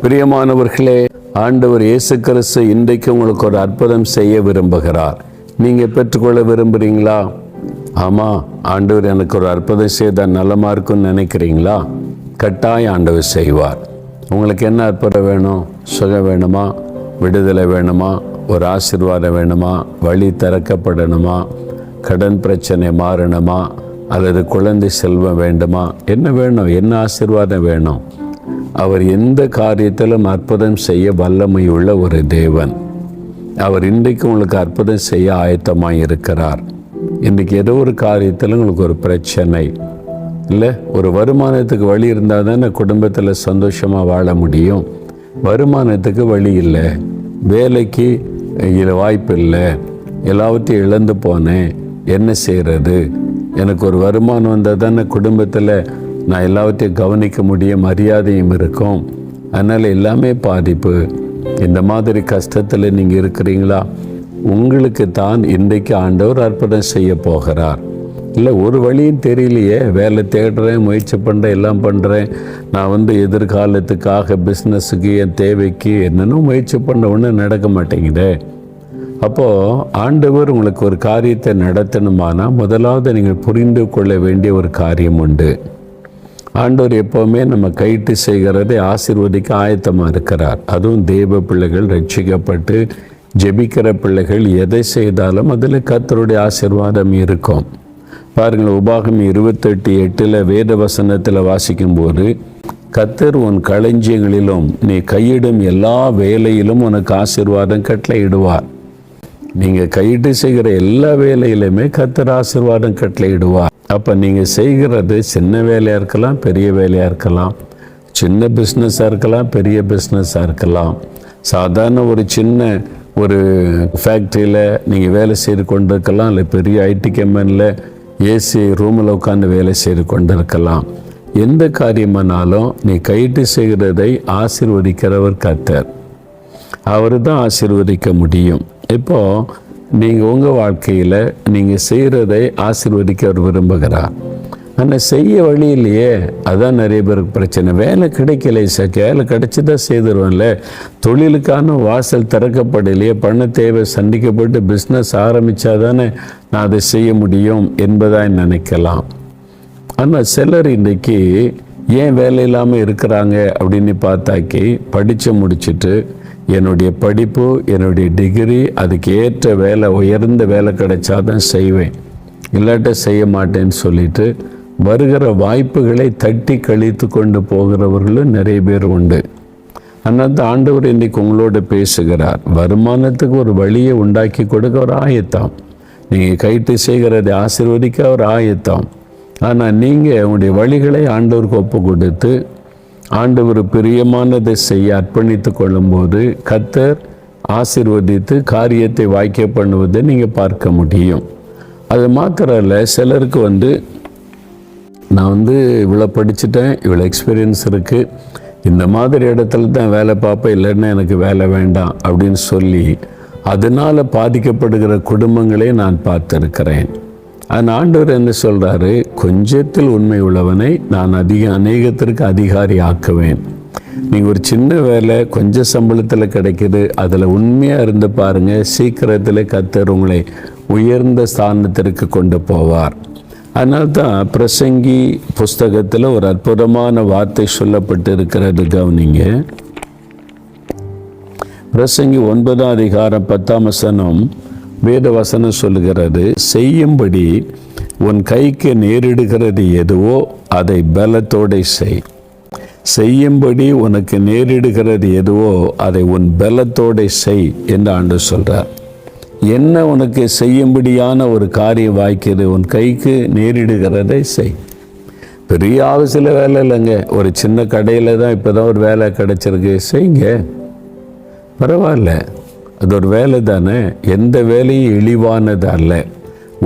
பிரியமானவர்களே, ஆண்டவர் இயேசு கிறிஸ்து இன்றைக்கு உங்களுக்கு ஒரு அற்புதம் செய்ய விரும்புகிறார். நீங்கள் பெற்றுக்கொள்ள விரும்புகிறீங்களா? ஆமாம், ஆண்டவர் எனக்கு ஒரு அற்புதம் செய்தால் நலமாக இருக்குன்னு நினைக்கிறீங்களா? கட்டாயம் ஆண்டவர் செய்வார். உங்களுக்கு என்ன அற்புதம் வேணும்? சுகம் வேணுமா? விடுதலை வேணுமா? ஒரு ஆசீர்வாதம் வேணுமா? வழி திறக்கப்படணுமா? கடன் பிரச்சனை மாறணுமா? அல்லது குழந்தை செல்வம் வேண்டுமா? என்ன வேணும்? என்ன ஆசீர்வாதம் வேணும்? அவர் எந்த காரியத்திலும் அற்புதம் செய்ய வல்லமை உள்ள ஒரு தேவன். அவர் இன்றைக்கு உங்களுக்கு அற்புதம் செய்ய ஆயத்தமாக இருக்கிறார். இன்றைக்கு ஏதோ ஒரு காரியத்தில் உங்களுக்கு ஒரு பிரச்சனை இல்லை, ஒரு வருமானத்துக்கு வழி இருந்தால் தானே குடும்பத்தில் சந்தோஷமாக வாழ முடியும். வருமானத்துக்கு வழி இல்லை, வேலைக்கு வாய்ப்பு இல்லை, எல்லாவற்றையும் இழந்து போனேன், என்ன செய்கிறது? எனக்கு ஒரு வருமானம் வந்தால் தானே குடும்பத்தில் நான் எல்லாவற்றையும் கவனிக்க முடியும், மரியாதையும் இருக்கும். அதனால் எல்லாமே பாதிப்பு. இந்த மாதிரி கஷ்டத்தில் நீங்கள் இருக்கிறீங்களா? உங்களுக்கு தான் இன்றைக்கு ஆண்டவர் அற்புதம் செய்ய போகிறார். இல்லை, ஒரு வழியும் தெரியலையே, வேலை தேடுறேன், முயற்சி பண்ணுறேன், எல்லாம் பண்ணுறேன், நான் எதிர்காலத்துக்காக பிஸ்னஸுக்கு என் தேவைக்கு என்னென்ன முயற்சி பண்ண ஒன்றும் நடக்க மாட்டேங்குதே. அப்போது ஆண்டவர் உங்களுக்கு ஒரு காரியத்தை நடத்தணுமானா முதலாவது நீங்கள் புரிந்து கொள்ள வேண்டிய ஒரு காரியம் உண்டு. ஆண்டவர் எப்போவுமே நம்ம கைட்டு செய்கிறதை ஆசீர்வதிக்க ஆயத்தமாக இருக்கிறார். அதுவும் தேவ பிள்ளைகள், ரட்சிக்கப்பட்டு ஜெபிக்கிற பிள்ளைகள் எதை செய்தாலும் அதில் கர்த்தருடைய ஆசீர்வாதம் இருக்கும். பாருங்கள், உபாகமம் 28:8 வேத வசனத்தில் வாசிக்கும்போது, கர்த்தர் உன் களஞ்சியங்களிலும் நீ கையிடும் எல்லா வேலையிலும் உனக்கு ஆசீர்வாதம் கட்டளையிடுவார். நீங்கள் கையிட்டு செய்கிற எல்லா வேலையிலுமே கர்த்தர் ஆசீர்வாதம் கட்டளையிடுவார். அப்போ நீங்கள் செய்கிறது சின்ன வேலையாக இருக்கலாம், பெரிய வேலையாக இருக்கலாம், சின்ன பிஸ்னஸாக இருக்கலாம், பெரிய பிஸ்னஸாக இருக்கலாம். சாதாரண ஒரு சின்ன ஒரு ஃபேக்ட்ரியில் நீங்கள் வேலை செய்து கொண்டு இருக்கலாம், இல்லை பெரிய ஐடி கம்பெனியில் ஏசி ரூமில் உட்காந்து வேலை செய்து கொண்டு இருக்கலாம். எந்த காரியமானாலும் நீ கையிட்டு செய்கிறதை ஆசீர்வதிக்கிறவர் கர்த்தர். அவர் தான் ஆசீர்வதிக்க முடியும். இப்போது நீங்கள் உங்கள் வாழ்க்கையில் நீங்கள் செய்கிறதை ஆசீர்வதிக்க அவர் விரும்புகிறார். ஆனால் செய்ய வழி இல்லையே, அதுதான் நிறைய பேருக்கு பிரச்சனை. வேலை கிடைக்கலை சார், வேலை கிடைச்சி தான் செய்துருவோம்ல, தொழிலுக்கான வாசல் திறக்கப்படலையே, பண தேவை சந்திக்கப்பட்டு பிஸ்னஸ் ஆரம்பித்தா தானே நான் அதை செய்ய முடியும் என்பதாக நினைக்கலாம். ஆனால் சிலர் இன்றைக்கி ஏன் வேலை இல்லாமல் இருக்கிறாங்க அப்படின்னு பார்த்தாக்கி, படித்து முடிச்சுட்டு என்னுடைய படிப்பு, என்னுடைய டிகிரி, அதுக்கு ஏற்ற வேலை, உயர்ந்த வேலை கிடைச்சாதான் செய்வேன், இல்லாட்ட செய்ய மாட்டேன்னு சொல்லிட்டு வருகிற வாய்ப்புகளை தட்டி கழித்து கொண்டு போகிறவர்களும் நிறைய பேர் உண்டு. அதனால் ஆண்டவர் இன்றைக்கு உங்களோட பேசுகிறார். வருமானத்துக்கு ஒரு வழியை உண்டாக்கி கொடுக்க ஒரு ஆயத்தம், நீங்கள் கைட்டு செய்கிறதை ஆசீர்வதிக்க ஒரு ஆயத்தம். ஆனால் நீங்கள் உங்களுடைய வழிகளை ஆண்டவருக்கு ஒப்பு கொடுத்து ஆண்டவர் பிரியமானதை செய்ய அர்ப்பணித்து கொள்ளும்போது கர்த்தர் ஆசீர்வதித்து காரியத்தை வாய்க்க பண்ணுவதை நீங்கள் பார்க்க முடியும். அது மாத்திரம் இல்லை, சிலருக்கு நான் இவ்வளோ படிச்சுட்டேன், இவ்வளோ எக்ஸ்பீரியன்ஸ் இருக்குது, இந்த மாதிரி இடத்துல தான் வேலை பார்ப்பேன், இல்லைன்னா எனக்கு வேலை வேண்டாம் அப்படின்னு சொல்லி அதனால் பாதிக்கப்படுகிற குடும்பங்களே நான் பார்த்துருக்கிறேன். அந்த ஆண்டவர் என்ன சொல்கிறாரு? கொஞ்சத்தில் உண்மை உள்ளவனை நான் அநேகத்திற்கு அதிகாரி ஆக்குவேன். நீங்கள் ஒரு சின்ன வேலை கொஞ்சம் சம்பளத்தில் கிடைக்கிது, அதில் உண்மையாக இருந்து பாருங்கள், சீக்கிரத்தில் கர்த்தர் உங்களை உயர்ந்த ஸ்தானத்திற்கு கொண்டு போவார். அதனால்தான் பிரசங்கி புஸ்தகத்தில் ஒரு அற்புதமான வார்த்தை சொல்லப்பட்டு இருக்கிறது, கவனிங்க. பிரசங்கி 9:10 வேத வசனம் சொல்லுகிறது, செய்யும்படி உன் கைக்கு நேரிடுகிறது எதுவோ அதை பலத்தோடு செய். செய்யும்படி உனக்கு நேரிடுகிறது எதுவோ அதை உன் பலத்தோடு செய் என்று ஆண்டவர் சொல்கிறார். என்ன உனக்கு செய்யும்படியான ஒரு காரியம் வாய்க்கிறது? உன் கைக்கு நேரிடுகிறதை செய். பெரிய அவசிய வேலை இல்லைங்க, ஒரு சின்ன கடையில் தான் இப்போ தான் ஒரு வேலை கிடச்சிருக்கு, செய்யுங்க, பரவாயில்ல, அது ஒரு வேலை தானே. எந்த வேலையும் இழிவானது அல்ல.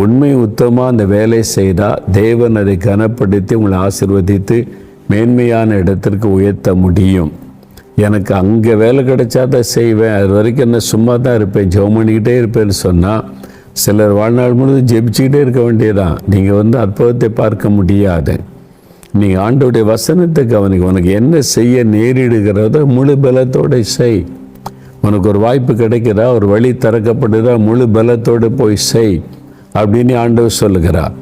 உண்மை உத்தமாக அந்த வேலை செய்தால் தேவன் அதை கனப்படுத்தி உங்களை ஆசீர்வதித்து மேன்மையான இடத்திற்கு உயர்த்த முடியும். எனக்கு அங்கே வேலை கிடைச்சா தான் செய்வேன், அது வரைக்கும் என்ன சும்மா தான் இருப்பேன், ஜெபம் பண்ணிக்கிட்டே இருப்பேன்னு சொன்னால் சிலர் வாழ்நாள் முழுவதும் ஜெபிச்சுக்கிட்டே இருக்க வேண்டியதான். நீங்கள் அற்புதத்தை பார்க்க முடியாது. நீ ஆண்டவருடைய வசனத்தை கவனிக்க. உனக்கு என்ன செய்ய நேரிடுகிறதோ முழு பலத்தோடு செய். உனக்கு ஒரு வாய்ப்பு கிடைக்கிறா, ஒரு வழி திறக்கப்படுதா, முழு பலத்தோடு போய் செய் அப்படின்னு ஆண்டவர் சொல்லுகிறார்.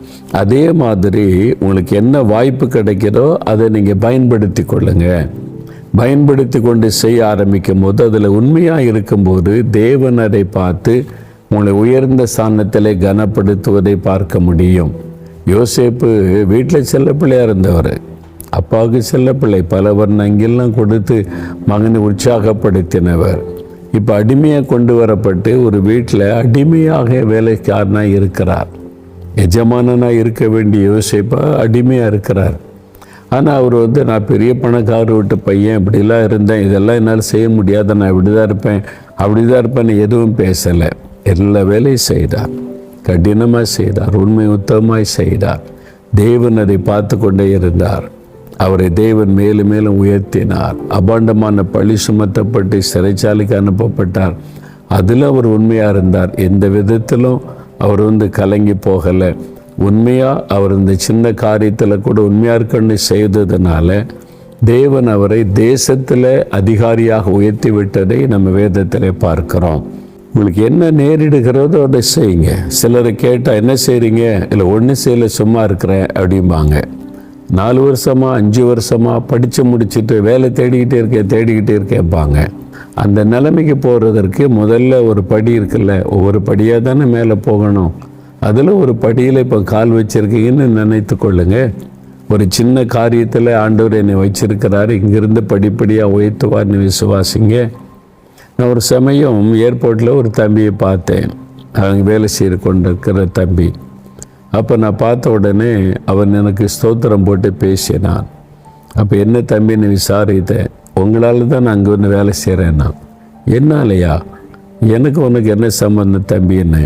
அதே மாதிரி உங்களுக்கு என்ன வாய்ப்பு கிடைக்கிறதோ அதை நீங்கள் பயன்படுத்தி கொள்ளுங்க. பயன்படுத்தி கொண்டு செய்ய ஆரம்பிக்கும் போது, அதில் உண்மையாக இருக்கும்போது தேவன் அதை பார்த்து உங்களை உயர்ந்த ஸ்தானத்திலே கனப்படுத்துவதை பார்க்க முடியும். யோசேப்பு வீட்டில் செல்லப்பிள்ளையாக இருந்தவர். அப்பாவுக்கு செல்லப்பிள்ளை, பல வர்ணங்கள்லாம் கொடுத்து மகனை உற்சாகப்படுத்தினவர். இப்போ அடிமையாக கொண்டு வரப்பட்டு ஒரு வீட்டில் அடிமையாக வேலைக்காரனாக இருக்கிறார். எஜமானனாக இருக்க வேண்டிய யோசேப்பா அடிமையாக இருக்கிறார். ஆனால் அவர் நான் பெரிய பணக்காரர் விட்டு பையன், இப்படிலாம் இருந்தேன், இதெல்லாம் என்னால் செய்ய முடியாத, நான் இப்படி தான் இருப்பேன், அப்படி தான் இருப்பேன்னு எதுவும் பேசலை. எல்லா வேலையும் செய்தார், கடினமாக செய்தார், உண்மை உத்தமமாய் செய்தார். தேவன் அதை பார்த்து கொண்டே இருந்தார். அவரை தேவன் மேலும் மேலும் உயர்த்தினார். அபாண்டமான பழி சுமத்தப்பட்டு சிறைச்சாலைக்கு அனுப்பப்பட்டார். அதில் அவர் உண்மையாக இருந்தார். எந்த விதத்திலும் அவர் கலங்கி போகலை. உண்மையாக அவர் இந்த சின்ன காரியத்தில் கூட உண்மையாக இருக்கணும்னு செய்ததுனால தேவன் அவரை தேசத்தில் அதிகாரியாக உயர்த்தி விட்டதை நம்ம வேதத்தில் பார்க்கிறோம். உங்களுக்கு என்ன நேரிடுகிறதோ அதை செய்யுங்க. சிலரை கேட்டால் என்ன செய்கிறீங்க? இல்லை ஒன்றும் செய்யலை, சும்மா இருக்கிறேன் அப்படிம்பாங்க. 4 வருஷமா 5 வருஷமா படித்து முடிச்சுட்டு வேலை தேடிக்கிட்டே இருக்கேன்பாங்க. அந்த நிலைமைக்கு போகிறதற்கு முதல்ல ஒரு படி இருக்குல்ல, ஒவ்வொரு படியாக தானே மேலே போகணும். அதில் ஒரு படியில் இப்போ கால் வச்சுருக்கீங்கன்னு நினைத்து கொள்ளுங்க. ஒரு சின்ன காரியத்தில் ஆண்டவர் என்னை வச்சிருக்கிறாரு, இங்கிருந்து படிப்படியாக உயர்த்துவார்னு விசுவாசிங்க. நான் ஒரு சமயம் ஏர்போர்ட்டில் ஒரு தம்பியை பார்த்தேன். அவங்க வேலை செய்து கொண்டிருக்கிற தம்பி. அப்போ நான் பார்த்த உடனே அவன் எனக்கு ஸ்தோத்திரம் போட்டு பேசினான். அப்போ என்ன தம்பின்னு விசாரித்தேன். உங்களால் தான் நான் அங்கே வேலை செய்கிறேன்னா. என்னாலையா? எனக்கு உனக்கு என்ன சம்பந்தம் தம்பின்னு.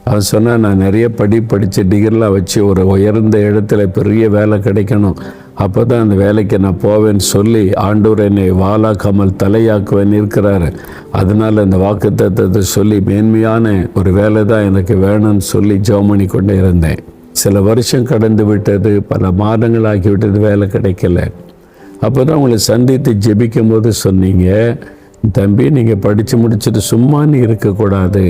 அவன் சொன்னால், நான் நிறைய படித்த டிகிரிலாம் வச்சு ஒரு உயர்ந்த இடத்துல பெரிய வேலை கிடைக்கணும், அப்போ தான் அந்த வேலைக்கு நான் போவேன்னு சொல்லி ஆண்டவர் என்னை வாளாக்காமல் தலையாக்குவேன் இருக்கிறாரு. அதனால் அந்த வாக்குத்தத்தத்தை சொல்லி மேன்மையான ஒரு வேலை தான் எனக்கு வேணும்னு சொல்லி ஜெபம் பண்ணி கொண்டே இருந்தேன். சில வருஷம் கடந்து விட்டது, பல மாதங்கள் ஆகிவிட்டது, வேலை கிடைக்கல. அப்போ தான் உங்களை சந்தித்து ஜெபிக்கும் போது சொன்னீங்க, தம்பி நீங்கள் படித்து முடிச்சுட்டு சும்மா நீ இருக்கக்கூடாது,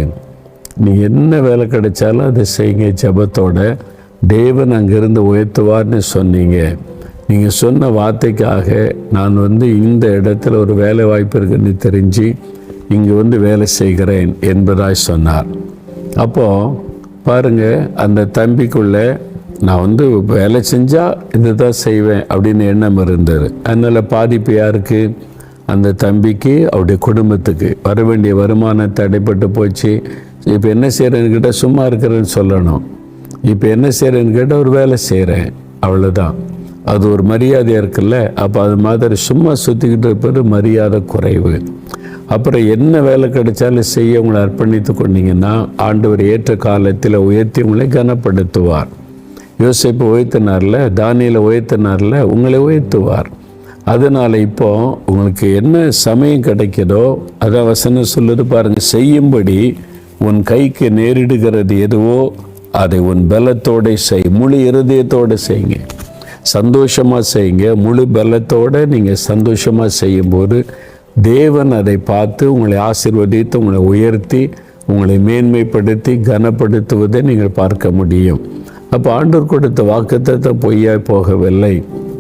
நீ என்ன வேலை கிடைச்சாலும் அதை செய்யுங்க ஜெபத்தோட, தேவன் அங்கிருந்து உயர்த்துவார்னு சொன்னீங்க. நீங்கள் சொன்ன வார்த்தைக்காக நான் இந்த இடத்துல ஒரு வேலை வாய்ப்பு இருக்குன்னு தெரிஞ்சு இங்கே வேலை செய்கிறேன் என்பதாய் சொன்னார். அப்போது பாருங்கள், அந்த தம்பிக்குள்ளே நான் வேலை செஞ்சால் இது தான் செய்வேன் அப்படின்னு எண்ணம் இருந்தது. அதனால் பாதிப்பு யாருக்கு? அந்த தம்பிக்கு, அவருடைய குடும்பத்துக்கு. வர வேண்டிய வருமானம் தடைப்பட்டு போச்சு. இப்போ என்ன செய்கிறேன்னு கேட்டால் சும்மா இருக்கிறேன்னு சொல்லணும். இப்போ என்ன செய்கிறேன்னு கேட்டால் ஒரு வேலை செய்கிறேன், அவ்வளோதான். அது ஒரு மரியாதையாக இருக்குல்ல. அப்போ அது மாதிரி சும்மா சுற்றிக்கிட்டு இருப்பது மரியாதை குறைவு. அப்புறம் என்ன வேலை கிடைச்சாலும் செய்ய உங்களை அர்ப்பணித்து கொண்டீங்கன்னா ஆண்டவர் ஏற்ற காலத்தில் உயர்த்தி உங்களை கனப்படுத்துவார். யோசேப்பு உயர்த்தினார்ல, தானியேலை உயர்த்தினார்ல, உங்களை உயர்த்துவார். அதனால் இப்போ உங்களுக்கு என்ன சமயம் கிடைக்கிறதோ அதான் வசனம் சொல்லுது பாருங்கள், செய்யும்படி உன் கைக்கு நேரிடுகிறது எதுவோ அதை உன் பலத்தோடு செய். முழு இருதயத்தோடு செய்யுங்க, சந்தோஷமாக செய்யுங்க. முழு பலத்தோடு நீங்கள் சந்தோஷமாக செய்யும்போது தேவன் அதை பார்த்து உங்களை ஆசீர்வதித்து உங்களை உயர்த்தி உங்களை மேன்மைப்படுத்தி கனப்படுத்துவதை நீங்கள் பார்க்க முடியும். அப்போ ஆண்டவர் கொடுத்த வாக்குத்தத்தம் பொய்யாய் போகவில்லை,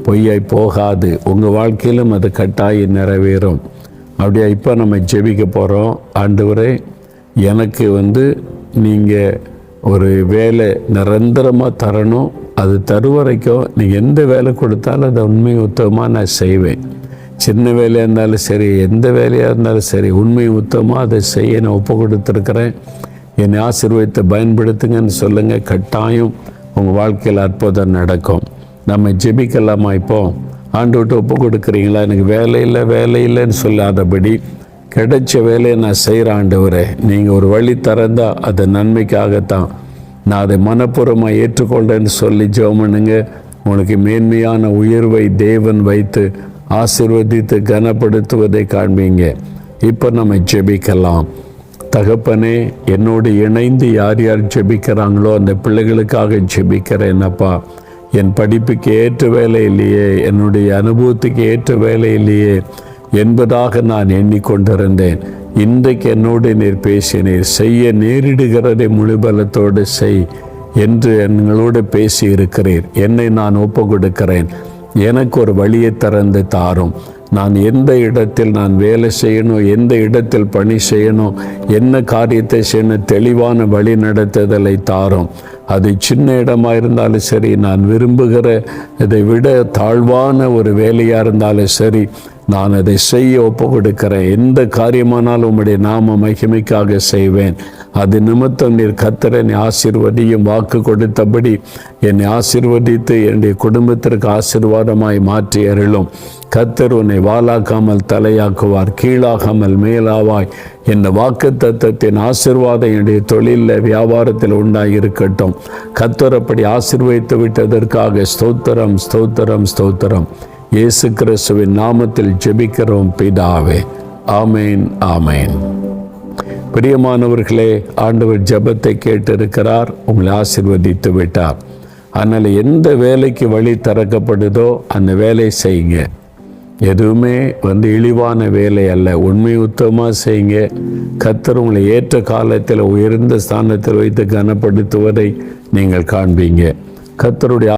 பொய்யாய் போகாது. உங்கள் வாழ்க்கையிலும் அது கட்டாயம் நிறைவேறும். அப்படியே இப்போ நம்ம ஜெபிக்க போகிறோம். ஆண்டவரே, எனக்கு நீங்கள் ஒரு வேலை நிரந்தரமாக தரணும். அது தருவரைக்கும் நீங்கள் எந்த வேலை கொடுத்தாலும் அதை உண்மை உத்தமமாக நான் செய்வேன். சின்ன வேலையாக இருந்தாலும் சரி, எந்த வேலையாக இருந்தாலும் சரி, உண்மை உத்தமமாக அதை செய்ய நான் ஒப்பு கொடுத்துருக்கிறேன். என்னை ஆசீர்வதித்து பயன்படுத்துங்கன்னு சொல்லுங்கள். கட்டாயம் உங்கள் வாழ்க்கையில் அற்புதம் நடக்கும். நம்ம ஜெபிக்கலாமா? இப்போ ஆண்டவர்கிட்ட ஒப்பு கொடுக்குறீங்களா? எனக்கு வேலை இல்லைன்னு சொல்லாதபடி கிடைச்ச வேலையை நான் செய்கிறேன் ஆண்டவரே. நீங்கள் ஒரு வழி திறந்தால் அது நன்மைக்காகத்தான், நான் அதை மனப்பூர்வமாக ஏற்றுக்கொள்கிறேன்னு சொல்லி ஜெபம் பண்ணுங்க. உனக்கு மேன்மையான உயர்வை தேவன் வைத்து ஆசீர்வதித்து கனப்படுத்துவதை காண்பீங்க. இப்போ நம்ம ஜெபிக்கலாம். தகப்பனே, என்னோடு இணைந்து யார் யார் ஜெபிக்கிறாங்களோ அந்த பிள்ளைகளுக்காக ஜெபிக்கிறேன் அப்பா. என் படிப்புக்கு ஏற்ற வேலை இல்லையே, என்னுடைய அனுபவத்துக்கு ஏற்ற வேலை இல்லையே என்பதாக நான் எண்ணிக்கொண்டிருந்தேன். இன்றைக்கு என்னோடு நீர் பேசினீர். செய்ய நேரிடுகிறதை முழு பலத்தோடு செய் என்று எங்களோடு பேசி இருக்கிறீர். என்னை நான் ஒப்பு கொடுக்கிறேன். எனக்கு ஒரு வழியை திறந்து தாரும். நான் எந்த இடத்தில் நான் வேலை செய்யணும், எந்த இடத்தில் பணி செய்யணும், என்ன காரியத்தை செய்யணும், தெளிவான வழி நடத்துதலை தாரும். அது சின்ன இடமாக இருந்தாலும் சரி, நான் விரும்புகிற இதை விட தாழ்வான ஒரு வேலையாக இருந்தாலும் சரி, நான் அதை செய்ய ஒப்பு கொடுக்கிறேன். எந்த காரியமானாலும் உம்முடைய நாம மகிமைக்காக செய்வேன். அது நிமித்தம் நீர் கர்த்தர் என்னை ஆசீர்வதியும் வாக்கு கொடுத்தபடி என்னை ஆசீர்வதித்து என்னுடைய குடும்பத்திற்கு ஆசீர்வாதமாய் மாற்றி அருளும். கர்த்தர் உன்னை வாலாக்காமல் தலையாக்குவார், கீழாகாமல் மேலாவாய். இந்த வாக்கு தத்தத்தின் ஆசீர்வாதம் என்னுடைய தொழிலில் வியாபாரத்தில் உண்டாயிருக்கட்டும். கர்த்தர் அப்படி ஆசீர்வதித்து விட்டதற்காக ஸ்தோத்திரம், ஸ்தோத்திரம், ஸ்தோத்திரம். இயேசு கிறிஸ்துவின் நாமத்தில் ஜெபிக்கிறோம் பிதாவே. ஆமேன், ஆமேன். பிரியமானவர்களே, ஆண்டவர் ஜெபத்தை கேட்டிருக்கிறார், உங்களை ஆசீர்வதித்து விட்டார். அதனால் எந்த வேலைக்கு வழி திறக்கப்படுதோ அந்த வேலை செய்யுங்க. எதுவுமே இழிவான வேலை அல்ல, உண்மை உத்தமமாக செய்யுங்க. கர்த்தர் உங்களை ஏற்ற காலத்தில் உயர்ந்த ஸ்தானத்தில் வைத்து கனப்படுத்துவதை நீங்கள் காண்பீங்க. கர்த்தருடைய